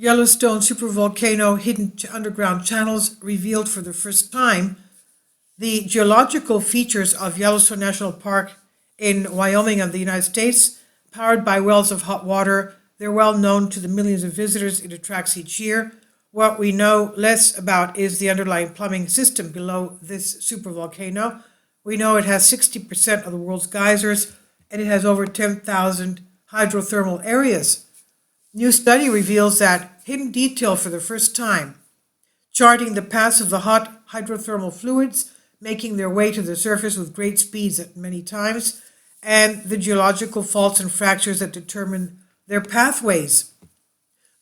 Yellowstone Supervolcano hidden underground channels revealed for the first time. The geological features of Yellowstone National Park in Wyoming of the United States, powered by wells of hot water, they're well known to the millions of visitors it attracts each year. What we know less about is the underlying plumbing system below this supervolcano. We know it has 60% of the world's geysers, and it has over 10,000 hydrothermal areas. New study reveals that hidden detail for the first time, charting the paths of the hot hydrothermal fluids, making their way to the surface with great speeds at many times, and the geological faults and fractures that determine their pathways.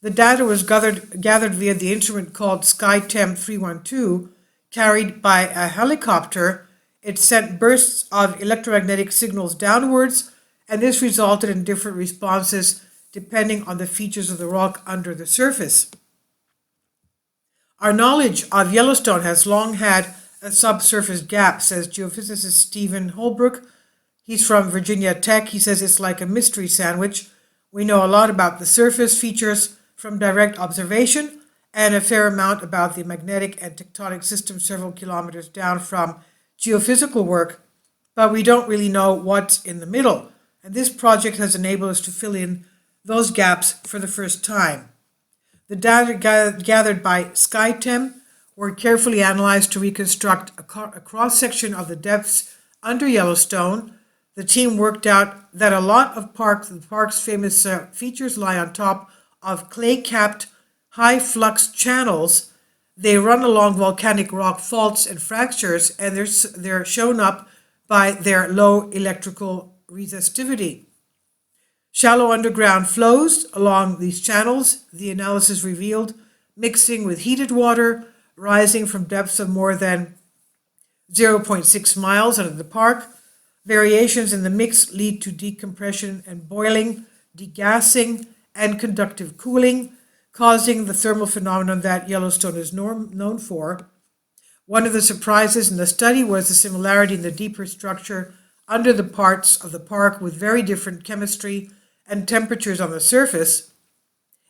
The data was gathered via the instrument called SkyTem 312, carried by a helicopter. It sent bursts of electromagnetic signals downwards, and this resulted in different responses depending on the features of the rock under the surface. Our knowledge of Yellowstone has long had a subsurface gap, says geophysicist Stephen Holbrook. He's from Virginia Tech. He says it's like a mystery sandwich. We know a lot about the surface features from direct observation and a fair amount about the magnetic and tectonic system several kilometers down from geophysical work, but we don't really know what's in the middle. And this project has enabled us to fill in those gaps for the first time. The data gathered by SkyTem were carefully analyzed to reconstruct a cross-section of the depths under Yellowstone. The team worked out that a lot of the park's famous features lie on top of clay-capped, high-flux channels. They run along volcanic rock faults and fractures, and they're shown up by their low electrical resistivity. Shallow underground flows along these channels, the analysis revealed, mixing with heated water, rising from depths of more than 0.6 miles under the park. Variations in the mix lead to decompression and boiling, degassing, and conductive cooling, causing the thermal phenomenon that Yellowstone is known for. One of the surprises in the study was the similarity in the deeper structure under the parts of the park with very different chemistry and temperatures on the surface.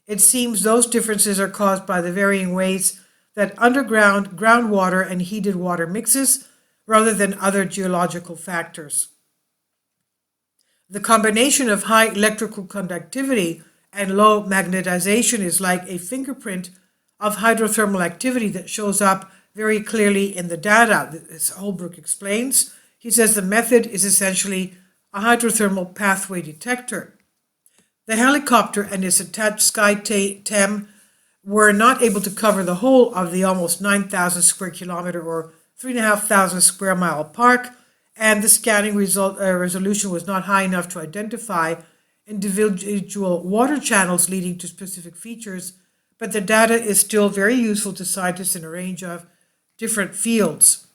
It seems those differences are caused by the varying ways that underground groundwater and heated water mixes, rather than other geological factors. The combination of high electrical conductivity and low magnetization is like a fingerprint of hydrothermal activity that shows up very clearly in the data, as Holbrook explains. He says the method is essentially a hydrothermal pathway detector. The helicopter and its attached SkyTem were not able to cover the whole of the almost 9,000 square kilometer or 3,500 square mile park, and the scanning resolution was not high enough to identify individual water channels leading to specific features, but the data is still very useful to scientists in a range of different fields.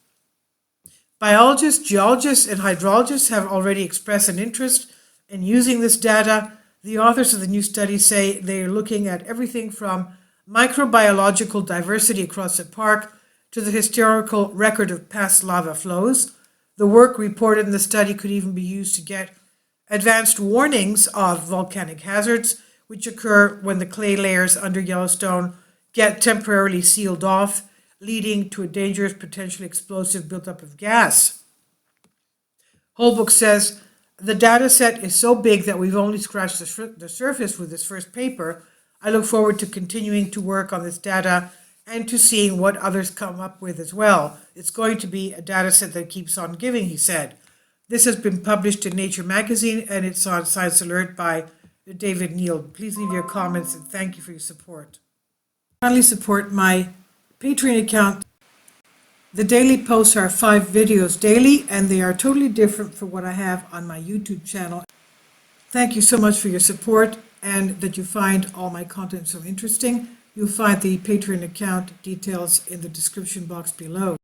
Biologists, geologists, and hydrologists have already expressed an interest in using this data. The authors of the new study say they are looking at everything from microbiological diversity across the park to the historical record of past lava flows. The work reported in the study could even be used to get advanced warnings of volcanic hazards, which occur when the clay layers under Yellowstone get temporarily sealed off, leading to a dangerous, potentially explosive buildup of gas. Holbrook says, the data set is so big that we've only scratched the surface with this first paper. I look forward to continuing to work on this data and to seeing what others come up with as well. It's going to be a data set that keeps on giving, he said. This has been published in Nature magazine, and it's on Science Alert by David Neal. Please leave your comments, and thank you for your support. Kindly support my Patreon account. The daily posts are 5 videos daily, and they are totally different from what I have on my YouTube channel. Thank you so much for your support and that you find all my content so interesting. You'll find the Patreon account details in the description box below.